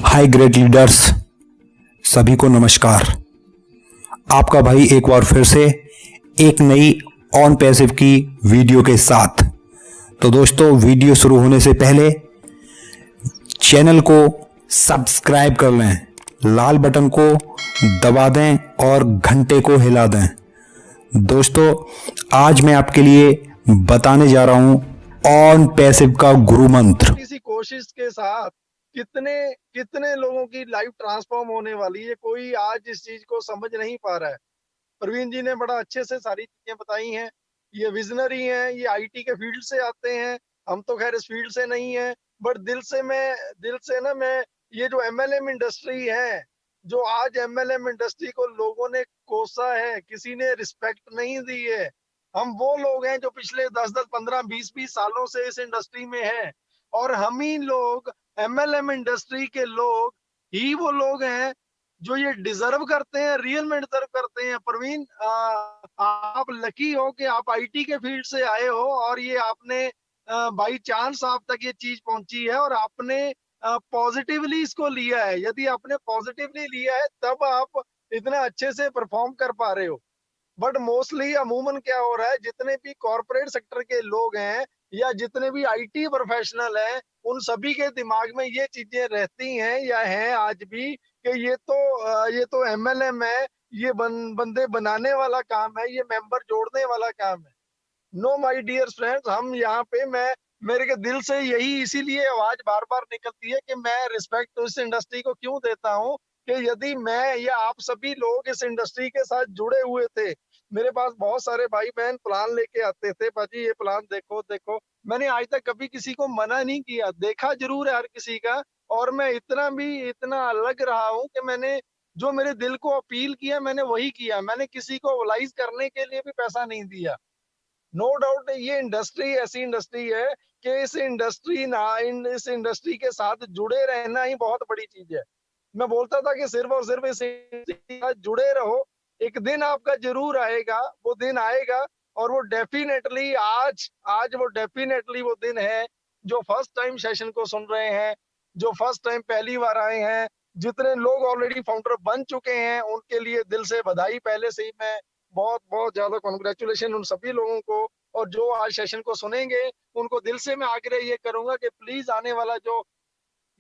High grade leaders सभी को नमस्कार। आपका भाई एक बार फिर से एक नई ऑन पैसिव की वीडियो के साथ। तो दोस्तों, वीडियो शुरू होने से पहले चैनल को सब्सक्राइब कर लें, लाल बटन को दबा दें और घंटे को हिला दें। दोस्तों, आज मैं आपके लिए बताने जा रहा हूं ऑन पैसिव का गुरु मंत्र। किसी कोशिश के साथ कितने कितने लोगों की लाइफ ट्रांसफॉर्म होने वाली है, कोई आज इस चीज को समझ नहीं पा रहा है। प्रवीण जी ने बड़ा अच्छे से सारी चीजें बताई हैं। ये विजनरी हैं, ये आईटी के फील्ड से आते हैं। हम तो खैर इस फील्ड से नहीं है, बट दिल से ना मैं ये जो एमएलएम इंडस्ट्री है, जो आज एमएलएम इंडस्ट्री को लोगों ने कोसा है, किसी ने रिस्पेक्ट नहीं दी है। हम वो लोग हैं जो पिछले 10-10, 15, 20-20 सालों से इस इंडस्ट्री में हैं, और हम ही लोग, एमएलएम इंडस्ट्री के लोग ही वो लोग हैं जो ये डिजर्व करते हैं, रियल में डिजर्व करते हैं। प्रवीण, आप लकी हो कि आप आईटी के फील्ड से आए हो और ये आपने बाई चांस आप तक ये चीज पहुंची है और आपने पॉजिटिवली इसको लिया है। यदि आपने पॉजिटिवली लिया है तब आप इतना अच्छे से परफॉर्म कर पा रहे हो। बट मोस्टली अमूमन क्या हो रहा है, जितने भी कॉरपोरेट सेक्टर के लोग हैं या जितने भी आईटी प्रोफेशनल हैं, उन सभी के दिमाग में ये चीजें रहती हैं या हैं आज भी कि ये तो एमएलएम है, ये बंदे बनाने वाला काम है, ये मेंबर जोड़ने वाला काम है। नो माय डियर फ्रेंड्स, हम यहाँ पे मेरे के दिल से यही इसीलिए आवाज बार बार निकलती है कि मैं रिस्पेक्ट तो इस इंडस्ट्री को क्यों देता हूँ कि यदि मैं या आप सभी लोग इस इंडस्ट्री के साथ जुड़े हुए थे। मेरे पास बहुत सारे भाई बहन प्लान लेके आते थे, बाजी ये प्लान देखो देखो। मैंने आज तक कभी किसी को मना नहीं किया, देखा जरूर है हर किसी का। और मैं इतना अलग रहा हूँ कि मैंने जो मेरे दिल को अपील किया मैंने वही किया। मैंने किसी को ओबलाइज करने के लिए भी पैसा नहीं दिया। नो डाउट ये इंडस्ट्री ऐसी इंडस्ट्री है कि इस इंडस्ट्री के साथ जुड़े रहना ही बहुत बड़ी चीज है। मैं बोलता था कि सिर्फ और सिर्फ इस इंडस्ट्री के साथ जुड़े रहो, एक दिन आपका जरूर आएगा, वो दिन आएगा। और वो डेफिनेटली आज आज वो डेफिनेटली वो दिन है। जो फर्स्ट टाइम सेशन को सुन रहे हैं, जो फर्स्ट टाइम पहली बार आए हैं, जितने लोग ऑलरेडी फाउंडर बन चुके हैं, उनके लिए दिल से बधाई पहले से ही। मैं बहुत बहुत ज्यादा कॉन्ग्रेचुलेशन उन सभी लोगों को। और जो आज सेशन को सुनेंगे उनको दिल से मैं आग्रह ये करूंगा कि प्लीज आने वाला जो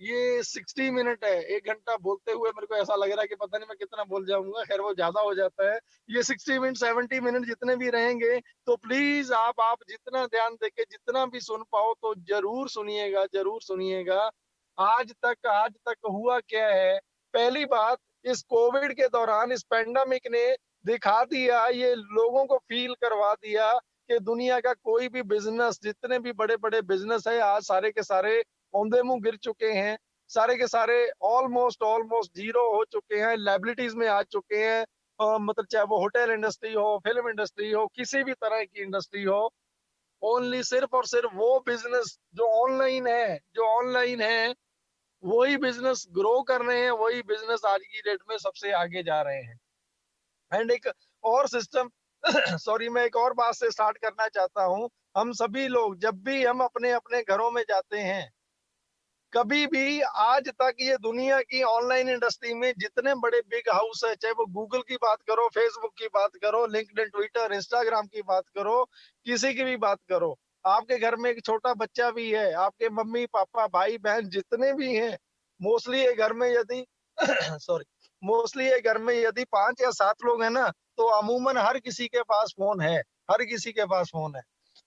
ये 60 मिनट है, 1 घंटा बोलते हुए मेरे को ऐसा लग रहा है कि पता नहीं मैं कितना बोल जाऊंगा, खैर वो ज्यादा हो जाता है। ये 60 मिनट 70 मिनट जितने भी रहेंगे, तो प्लीज आप जितना ध्यान देके जितना भी सुन पाओ तो जरूर सुनिएगा, जरूर सुनिएगा। आज तक हुआ क्या है। पहली बात, इस कोविड के दौरान इस पेंडेमिक ने दिखा दिया, ये लोगों को फील करवा दिया कि दुनिया का कोई भी बिजनेस, जितने भी बड़े बड़े बिजनेस है, आज सारे के सारे औंधे मुंह गिर चुके हैं। सारे के सारे ऑलमोस्ट ऑलमोस्ट जीरो हो चुके हैं, लाइबिलिटीज में आ चुके हैं। मतलब चाहे वो होटल इंडस्ट्री हो, फिल्म इंडस्ट्री हो, किसी भी तरह की इंडस्ट्री हो, ओनली सिर्फ और सिर्फ वो बिजनेस जो ऑनलाइन है वही बिजनेस ग्रो कर रहे हैं, वही बिजनेस आज की डेट में सबसे आगे जा रहे हैं। एंड एक और सिस्टम सॉरी, मैं एक और बात से स्टार्ट करना चाहता हूँ। हम सभी लोग जब भी हम अपने अपने घरों में जाते हैं, कभी भी आज तक ये दुनिया की ऑनलाइन इंडस्ट्री में जितने बड़े बिग हाउस है, चाहे वो गूगल की बात करो, फेसबुक की बात करो, लिंक्डइन, ट्विटर, इंस्टाग्राम की बात करो, किसी की भी बात करो, आपके घर में एक छोटा बच्चा भी है, आपके मम्मी पापा भाई बहन जितने भी हैं, मोस्टली ये घर में यदि सॉरी, मोस्टली ये घर में यदि 5 या 7 लोग हैं ना, तो अमूमन हर किसी के पास फोन है। हर किसी के पास फोन है।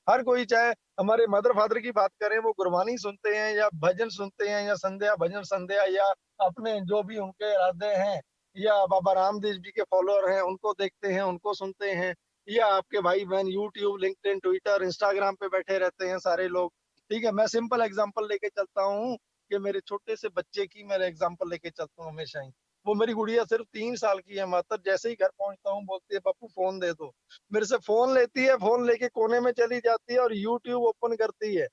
हर कोई, चाहे हमारे मदर फादर की बात करें, वो गुरबानी सुनते हैं या भजन सुनते हैं या संध्या भजन संध्या, या अपने जो भी उनके इरादे हैं, या बाबा रामदेव जी के फॉलोअर हैं उनको देखते हैं, उनको सुनते हैं, या आपके भाई बहन यूट्यूब, लिंक्डइन, ट्विटर, इंस्टाग्राम पे बैठे रहते हैं सारे लोग। ठीक है, मैं सिंपल एग्जांपल लेके चलता हूँ कि मेरे छोटे से बच्चे की मैं एग्जांपल लेके चलता हूँ हमेशा ही। वो मेरी गुड़िया सिर्फ 3 साल की है मात्र, जैसे ही घर पहुंचता हूँ बोलती है पप्पू फोन दे दो। मेरे से फोन लेती है, फोन लेके कोने में चली जाती है और यूट्यूब ओपन करती है।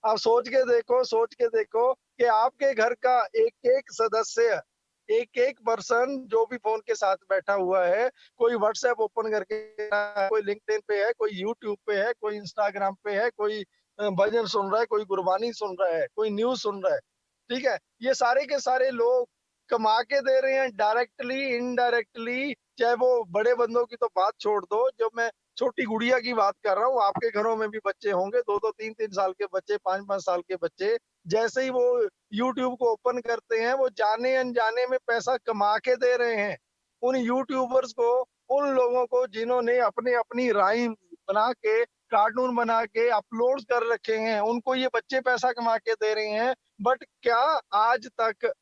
आप सोच के देखो कि आपके घर का एक एक सदस्य, एक एक पर्सन जो भी फोन के साथ बैठा हुआ है, कोई व्हाट्सएप ओपन करके, कोई लिंक्डइन पे है, कोई यूट्यूब पे है, कोई इंस्टाग्राम पे है, कोई भजन सुन रहा है, कोई गुरबानी सुन रहा है, कोई न्यूज सुन रहा है। ठीक है, ये सारे के सारे लोग कमा के दे रहे हैं डायरेक्टली इनडायरेक्टली। चाहे वो बड़े बंदों की तो बात छोड़ दो, जो मैं छोटी गुड़िया की बात कर रहा हूँ, आपके घरों में भी बच्चे होंगे, 2-2 3-3 साल के बच्चे, 5-5 साल के बच्चे। जैसे ही वो यूट्यूब को ओपन करते हैं, वो जाने अनजाने में पैसा कमा के दे रहे हैं उन यूट्यूबर्स को, उन लोगों को जिन्होंने अपने अपनी राइम बना के, कार्टून बना के अपलोड कर रखे हैं, उनको ये बच्चे पैसा कमा के दे रहे हैं। बट क्या आज तक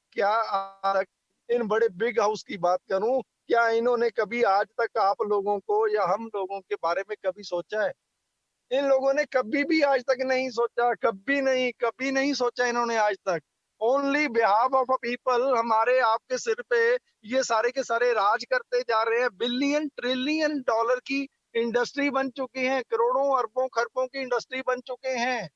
इन बड़े बिग हाउस की बात करूं, क्या इन्होंने कभी आज तक आप लोगों को या हम लोगों के बारे में कभी सोचा है? इन लोगों ने कभी भी आज तक नहीं सोचा, कभी नहीं सोचा इन्होंने आज तक। Only behalf of a people, हमारे आपके सिर पे ये सारे के सारे राज करते जा रहे हैं। बिलियन ट्रिलियन डॉलर की इंडस्ट्री बन चुकी है, करोड़ों अरबों खरबों की इंडस्ट्री बन चुके हैं।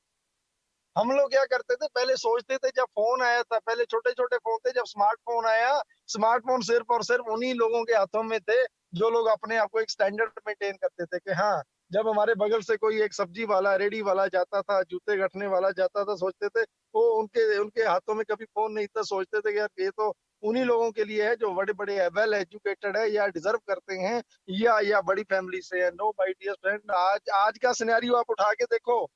हम लोग क्या करते थे, पहले सोचते थे, जब फोन आया था, पहले छोटे छोटे फोन थे, जब स्मार्टफोन आया, स्मार्टफोन सिर्फ और सिर्फ उन्हीं लोगों के हाथों में थे जो लोग अपने आप को एक स्टैंडर्ड मेंटेन करते थे कि हाँ, जब हमारे बगल से कोई एक सब्जी वाला, रेडी वाला जाता था, जूते गठने वाला जाता था, सोचते थे वो उनके उनके हाथों में कभी फोन नहीं था, सोचते थे कि यार ये तो उन्हीं लोगों के लिए है जो बड़े बड़े वेल एजुकेटेड है या डिजर्व करते हैं या बड़ी फैमिली से है। नो माय डियर फ्रेंड, आज आज का सिनेरियो आप उठा के देखो,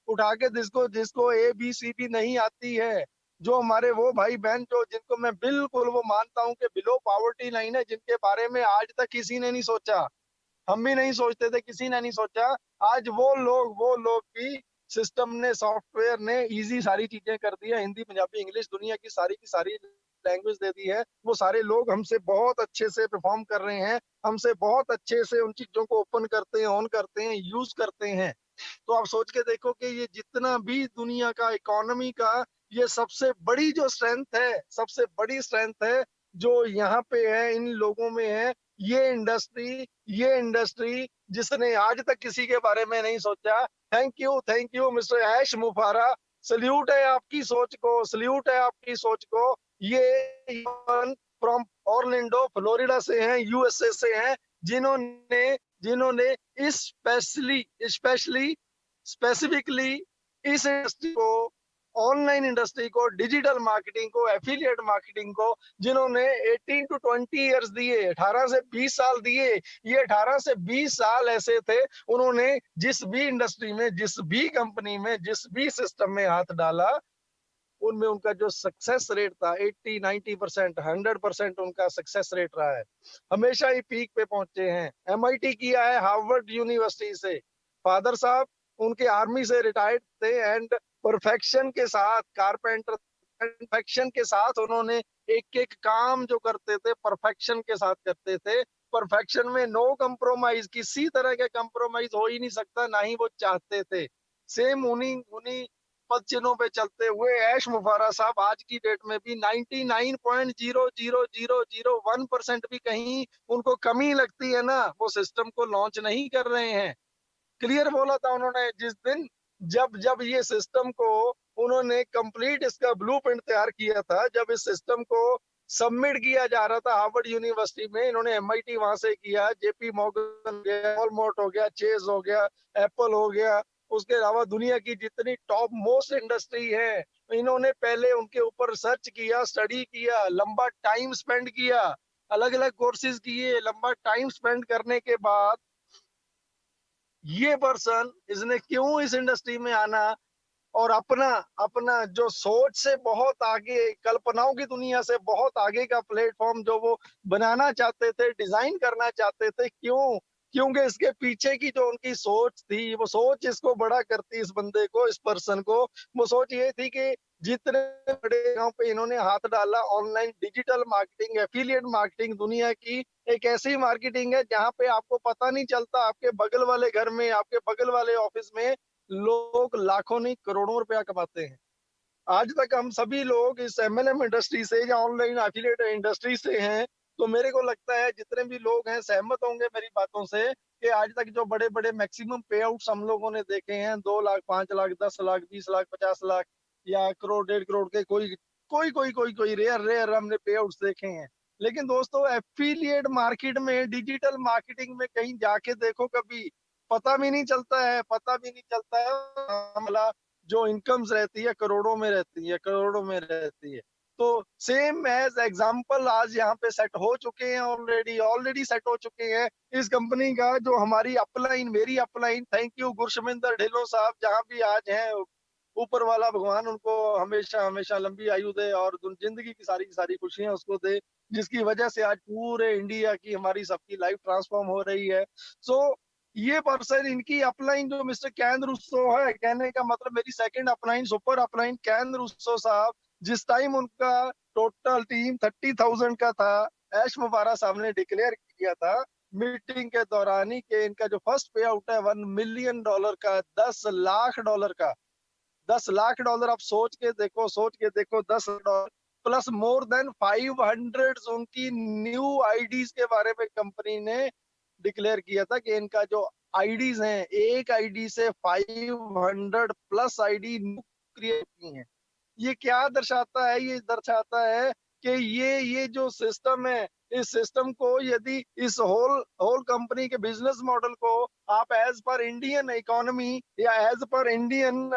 उठा के जिसको जिसको ABCD नहीं आती है, जो हमारे वो भाई बहन जो जिनको मैं बिल्कुल वो मानता हूँ कि बिलो पॉवर्टी लाइन है, जिनके बारे में आज तक किसी ने नहीं सोचा, हम भी नहीं सोचते थे, किसी ने नहीं सोचा। आज वो लोग भी सिस्टम ने, सॉफ्टवेयर ने इजी सारी चीजें कर दी है, हिंदी पंजाबी इंग्लिश दुनिया की सारी लैंग्वेज दे दी है। वो सारे लोग हमसे बहुत अच्छे से परफॉर्म कर रहे हैं, हमसे बहुत अच्छे से उन चीजों को ओपन करते हैं, ऑन करते हैं, यूज करते हैं। तो आप सोच के देखो कि ये जितना भी दुनिया का इकोनॉमी का ये सबसे बड़ी जो स्ट्रेंथ है, सबसे बड़ी स्ट्रेंथ है जो यहाँ पे है, इन लोगों में है। ये इंडस्ट्री जिसने आज तक किसी के बारे में नहीं सोचा। थैंक यू मिस्टर ऐश मुफारा, सल्यूट है आपकी सोच को, सल्यूट है आपकी सोच को। ये फ्रॉम ऑर्लैंडो फ्लोरिडा से हैं, USA से हैं, जिन्होंने जिन्होंने स्पेशली स्पेशली स्पेसिफिकली इस इंडस्ट्री को, ऑनलाइन इंडस्ट्री को, डिजिटल मार्केटिंग को, एफिलिएट मार्केटिंग को, जिन्होंने 18 to 20 ईयर्स दिए, 18 से 20 साल दिए। ये 18 से 20 साल ऐसे थे, उन्होंने जिस भी इंडस्ट्री में, जिस भी कंपनी में, जिस भी सिस्टम में हाथ डाला, उनमें उनका जो सक्सेस रेट था 80-90%, 100% उनका सक्सेस रेट रहा है। हमेशा ही पीक पे पहुंचे हैं। MIT किया है हार्वर्ड यूनिवर्सिटी से। फादर साहब उनके आर्मी से रिटायर्ड थे एंड परफेक्शन के साथ, कारपेंटर परफेक्शन के साथ उन्होंने एक एक काम जो करते थे परफेक्शन के साथ करते थे। परफेक्शन में नो कंप्रोमाइज, किसी तरह के कंप्रोमाइज हो ही नहीं सकता, ना ही वो चाहते थे। सेम उन्हीं उन्हीं पद चिन्हों पे चलते हुए ऐश मुफारा साहब आज की डेट में भी 99.00001% भी कहीं उनको कमी लगती है ना, वो सिस्टम को लॉन्च नहीं कर रहे हैं। क्लियर बोला था उन्होंने जिस दिन, जब जब ये सिस्टम को उन्होंने कंप्लीट इसका ब्लूप्रिंट तैयार किया था, जब इस सिस्टम को सबमिट किया जा रहा था हार्वर्ड यूनिवर्सिटी में, इन्होंने MIT वहां से किया, JP मॉर्गन हो गया, वॉलमार्ट हो गया, चेज हो गया, एप्पल हो गया, उसके अलावा दुनिया की जितनी टॉप मोस्ट इंडस्ट्री है, इन्होंने पहले उनके ऊपर रिसर्च किया, स्टडी किया, लंबा टाइम स्पेंड किया, अलग अलग कोर्सेज किए, लंबा टाइम स्पेंड करने के बाद ये पर्सन, इसने क्यों इस इंडस्ट्री में आना और अपना अपना जो सोच से बहुत आगे, कल्पनाओं की दुनिया से बहुत आगे का प्लेटफॉर्म जो वो बनाना चाहते थे, डिजाइन करना चाहते थे, क्यों? क्योंकि इसके पीछे की जो उनकी सोच थी, वो सोच इसको बड़ा करती, इस बंदे को, इस पर्सन को। वो सोच ये थी कि जितने बड़े गांव पे इन्होंने हाथ डाला, online digital marketing, affiliate marketing, दुनिया की एक ऐसी मार्केटिंग है जहां पे आपको पता नहीं चलता, आपके बगल वाले घर में, आपके बगल वाले ऑफिस में लोग लाखों नहीं करोड़ों रुपया कमाते हैं। आज तक हम सभी लोग इस MLM इंडस्ट्री से या ऑनलाइन एफिलिएट इंडस्ट्री से हैं। तो मेरे को लगता है जितने भी लोग हैं सहमत होंगे मेरी बातों से कि आज तक जो बड़े बड़े मैक्सिमम पे आउट्स हम लोगों ने देखे हैं, 2 लाख, 5 लाख, 10 लाख, 20 लाख, 50 लाख या करोड़, 1.5 करोड़ के, कोई कोई कोई कोई कोई रेयर रेयर हमने पे आउट्स देखे हैं। लेकिन दोस्तों एफिलिएट मार्केट में, डिजिटल मार्केटिंग में कहीं जाके देखो, कभी पता भी नहीं चलता है, पता भी नहीं चलता है जो इनकम्स रहती है करोड़ों में रहती है, करोड़ों में रहती है। तो सेम एज एग्जाम्पल आज यहाँ पे सेट हो चुके हैं, ऑलरेडी ऑलरेडी सेट हो चुके हैं इस कंपनी का। जो हमारी अपलाइन, मेरी अपलाइन, थैंक यू गुरशमिंदर ढिल्लों साहब, जहाँ भी आज हैं, ऊपर वाला भगवान उनको हमेशा हमेशा लंबी आयु दे और जिंदगी की सारी खुशियां उसको दे, जिसकी वजह से आज पूरे इंडिया की, हमारी सबकी लाइफ ट्रांसफॉर्म हो रही है। सो ये पर्सन, इनकी अपलाइन जो मिस्टर कैन रुस्सो है, कहने का मतलब मेरी second upline, super upline Ken Russo साहब, जिस टाइम उनका टोटल टीम 30,000 का था, ऐश मुबारक साहब ने डिक्लेयर किया था मीटिंग के दौरान ही कि इनका जो फर्स्ट पे आउट है $1 मिलियन का, $10 लाख का, $10 लाख। आप सोच के देखो, सोच के देखो, $10 प्लस मोर देन 500 उनकी न्यू आईडीज के बारे में कंपनी ने डिक्लेयर किया था कि इनका जो आईडीज हैं, एक आईडी से 500 प्लस आईडी न्यू क्रिएट की हैं। ये क्या दर्शाता है? ये दर्शाता है कि ये जो सिस्टम है, इस सिस्टम को यदि इस होल होल कंपनी के बिजनेस मॉडल को आप एज पर इंडियन इकोनॉमी या एज पर इंडियन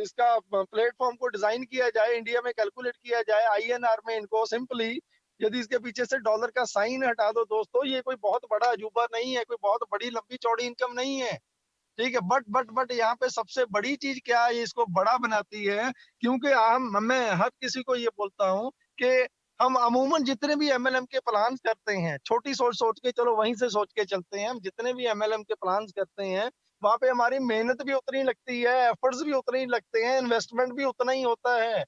इसका प्लेटफॉर्म को डिजाइन किया जाए, इंडिया में कैलकुलेट किया जाए आईएनआर में, इनको सिंपली यदि इसके पीछे से डॉलर का साइन हटा दो दोस्तों, ये कोई बहुत बड़ा अजूबा नहीं है, कोई बहुत बड़ी लंबी चौड़ी इनकम नहीं है। ठीक है, बट यहाँ पे सबसे बड़ी चीज क्या है, ये इसको बड़ा बनाती है, क्योंकि हम, मैं हर किसी को ये बोलता हूँ कि हम अमूमन जितने भी एमएलएम के प्लान करते हैं, छोटी सोच सोच के, चलो वहीं से सोच के चलते हैं, हम जितने भी एमएलएम के प्लान करते हैं, वहां पे हमारी मेहनत भी उतनी लगती है, एफर्ट्स भी उतने ही लगते हैं, इन्वेस्टमेंट भी उतना ही होता है,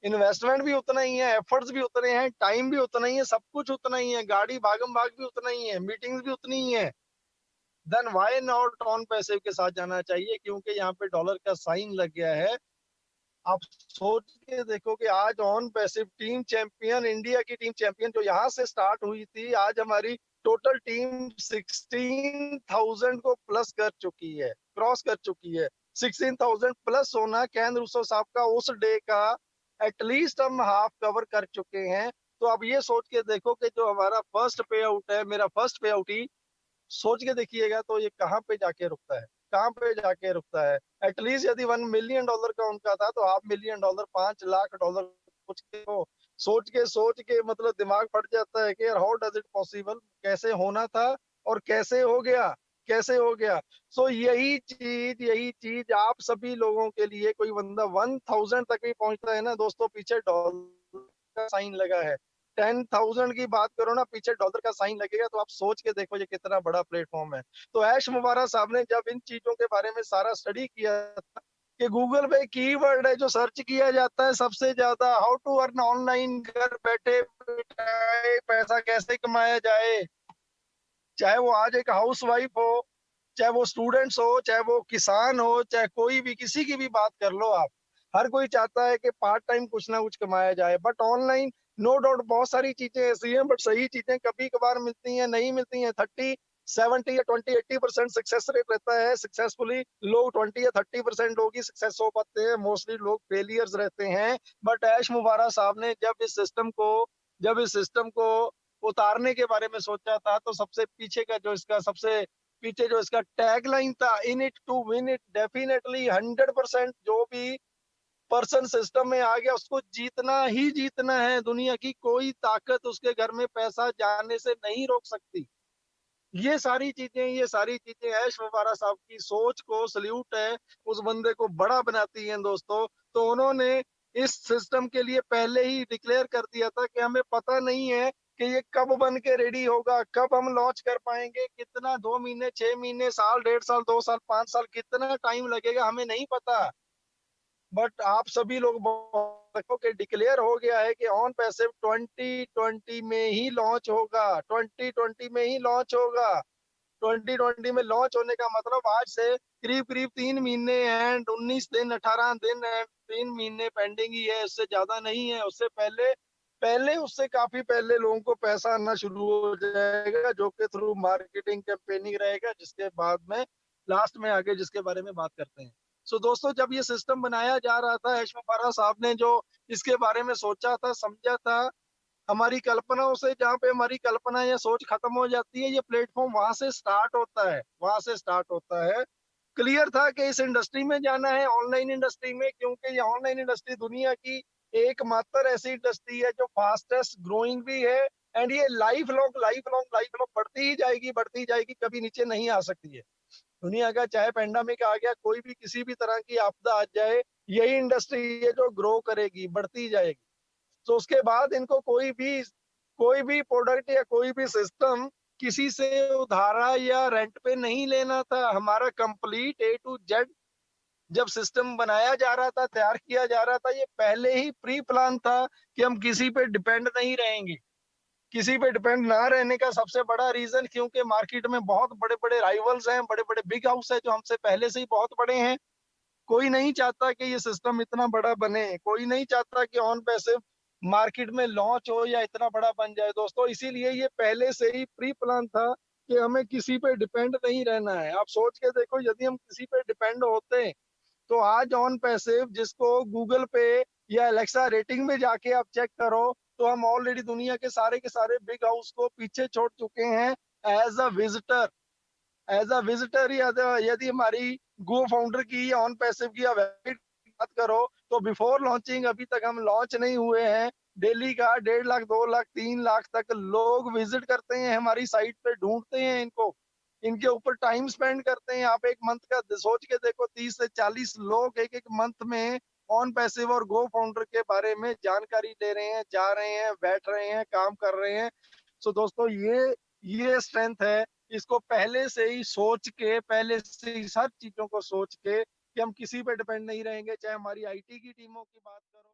इन्वेस्टमेंट भी उतना ही है, एफर्ट्स भी उतने हैं, टाइम भी उतना ही है, सब कुछ उतना ही है, गाड़ी भागम भाग भी उतना ही है, मीटिंग्स भी उतनी ही है। Then why not on passive के साथ जाना चाहिए, क्योंकि यहाँ पे डॉलर का साइन लग गया है। आप सोच के देखो कि आज on passive team champion, India की टीम चैंपियन जो यहाँ से स्टार्ट हुई थी, आज हमारी टोटल टीम 16,000 को प्लस कर चुकी है, क्रॉस कर चुकी है। 16,000 प्लस होना कैन रूसो साहब का उस डे का एटलीस्ट हम हाफ कवर कर चुके हैं। तो अब ये सोच के देखो कि जो हमारा फर्स्ट पे आउट है, मेरा फर्स्ट पे आउट ही सोच के देखिएगा तो ये कहाँ पे जाके रुकता है, कहाँ पे जाके रुकता है। एटलीस्ट यदि $1 मिलियन का उनका था, तो $500,000, $5 लाख कुछ को सोच के मतलब दिमाग फट जाता है कि यार हाउ डज इट पॉसिबल, कैसे होना था और कैसे हो गया, कैसे हो गया। सो यही चीज आप सभी लोगों के लिए, कोई बंदा 1,000 तक भी पहुंचता है ना दोस्तों, पीछे डॉलर का साइन लगा है। 10,000 की बात करो ना, पीछे डॉलर का साइन लगेगा, तो आप सोच के देखो ये कितना बड़ा प्लेटफॉर्म है। तो ऐश मुबारक साहब ने जब इन चीजों के बारे में सारा स्टडी किया था कि गूगल पे कीवर्ड है जो सर्च किया जाता है सबसे ज्यादा, हाउ टू अर्न ऑनलाइन, घर बैठे बिठाए पैसा कैसे कमाया जाए, चाहे वो आज एक हाउस वाइफ हो, चाहे वो स्टूडेंट्स हो, चाहे वो किसान हो, चाहे कोई भी, किसी की भी बात कर लो आप, हर कोई चाहता है कि पार्ट टाइम कुछ ना कुछ कमाया जाए। बट ऑनलाइन नो डाउट बहुत सारी चीजें ऐसी हैं, बट सही चीजें कभी कभार मिलती हैं, नहीं मिलती हैं। 30, 70 या 20, 80% सक्सेस रेट रहता है सक्सेसफुली, लोग 20 या 30% लोग ही सक्सेस हो पाते हैं, मोस्टली लोग फेलियर्स रहते हैं। बट ऐश मुबारक साहब ने जब इस सिस्टम को उतारने के बारे में सोचा था, तो सबसे पीछे का जो इसका सबसे पीछे जो इसका टैगलाइन था, in it to win it, definitely 100% जो भी पर्सन सिस्टम में आ गया उसको जीतना ही जीतना है, दुनिया की कोई ताकत उसके घर में पैसा जाने से नहीं रोक सकती। ये सारी चीजें ऐश मुबारक साहब की सोच को सल्यूट है, उस बंदे को बड़ा बनाती हैं दोस्तों। तो उन्होंने इस सिस्टम के लिए पहले ही डिक्लेयर कर दिया था कि हमें पता नहीं है कि ये कब बन के रेडी होगा, कब हम लॉन्च कर पाएंगे, कितना, 2 महीने, 6 महीने, साल, 1.5 साल, 2 साल, 5 साल, कितना टाइम लगेगा हमें नहीं पता। बट आप सभी लोग देखो कि डिक्लेयर हो गया है कि ऑन पैसिव 2020 में ही लॉन्च होगा, 2020 में ही लॉन्च होगा। 2020 में लॉन्च होने का मतलब आज से करीब करीब 3 महीने एंड 19 दिन, 18 दिन एंड 3 महीने पेंडिंग ही है, उससे ज्यादा नहीं है। उससे पहले पहले उससे काफी पहले लोगों को पैसा आना शुरू हो जाएगा, जो कि थ्रू मार्केटिंग कैंपेनिंग रहेगा, जिसके बाद में लास्ट में आगे जिसके बारे में बात करते हैं। सो दोस्तों, जब ये सिस्टम बनाया जा रहा था, ऐश मुबारक साहब ने जो इसके बारे में सोचा था, समझा था, हमारी कल्पनाओं से, जहाँ पे हमारी कल्पना या सोच खत्म हो जाती है, ये प्लेटफॉर्म वहां से स्टार्ट होता है, वहां से स्टार्ट होता है। क्लियर था कि इस इंडस्ट्री में जाना है, ऑनलाइन इंडस्ट्री में, क्योंकि ये ऑनलाइन इंडस्ट्री दुनिया की एकमात्र ऐसी इंडस्ट्री है जो फास्टेस्ट ग्रोइंग भी है, एंड ये लाइफ लॉन्ग बढ़ती ही जाएगी, कभी नीचे नहीं आ सकती है। दुनिया का चाहे पेंडेमिक आ गया, कोई भी किसी भी तरह की आपदा आ जाए, यही इंडस्ट्री है जो ग्रो करेगी, बढ़ती जाएगी। तो उसके बाद इनको कोई भी प्रोडक्ट या कोई भी सिस्टम किसी से उधारा या रेंट पे नहीं लेना था। हमारा कंप्लीट ए टू जेड जब सिस्टम बनाया जा रहा था, तैयार किया जा रहा था, ये पहले ही प्री प्लान था कि हम किसी पे डिपेंड नहीं रहेंगे। किसी पे डिपेंड ना रहने का सबसे बड़ा रीजन, क्योंकि मार्केट में बहुत बड़े बड़े राइवल्स हैं, बड़े बड़े बिग हाउस है जो हमसे पहले से ही बहुत बड़े हैं। कोई नहीं चाहता कि ये सिस्टम इतना बड़ा बने, कोई नहीं चाहता कि ऑन पैसिव मार्केट में लॉन्च हो या इतना बड़ा बन जाए दोस्तों। इसीलिए ये पहले से ही प्री प्लान था कि हमें किसी पे डिपेंड नहीं रहना है। आप सोच के देखो, यदि हम किसी पे डिपेंड होते तो आज ऑन पैसिव, जिसको गूगल पे या एलेक्सा रेटिंग में जाके आप चेक करो, तो हम ऑलरेडी दुनिया के सारे बिग हाउस को पीछे छोड़ चुके हैं एज अ विजिटर। यदि हमारी गो फाउंडर की या ऑन पैसिव की वेबसाइट बात करो, तो बिफोर लॉन्चिंग अभी तक हम लॉन्च नहीं हुए हैं, डेली का 1.5 लाख 2 लाख 3 लाख तक लोग विजिट करते हैं हमारी साइट पे, ढूंढते हैं इनको, इनके ऊपर टाइम स्पेंड करते हैं। आप एक मंथ का सोच के देखो, 30 से 40 लोग एक एक मंथ में ऑन पैसिव और गो फाउंडर के बारे में जानकारी ले रहे हैं, जा रहे हैं, बैठ रहे हैं, काम कर रहे हैं। सो दोस्तों, ये स्ट्रेंथ है। इसको पहले से ही सोच के, पहले से ही हर चीजों को सोच के कि हम किसी पे डिपेंड नहीं रहेंगे, चाहे हमारी आईटी की टीमों की बात करो।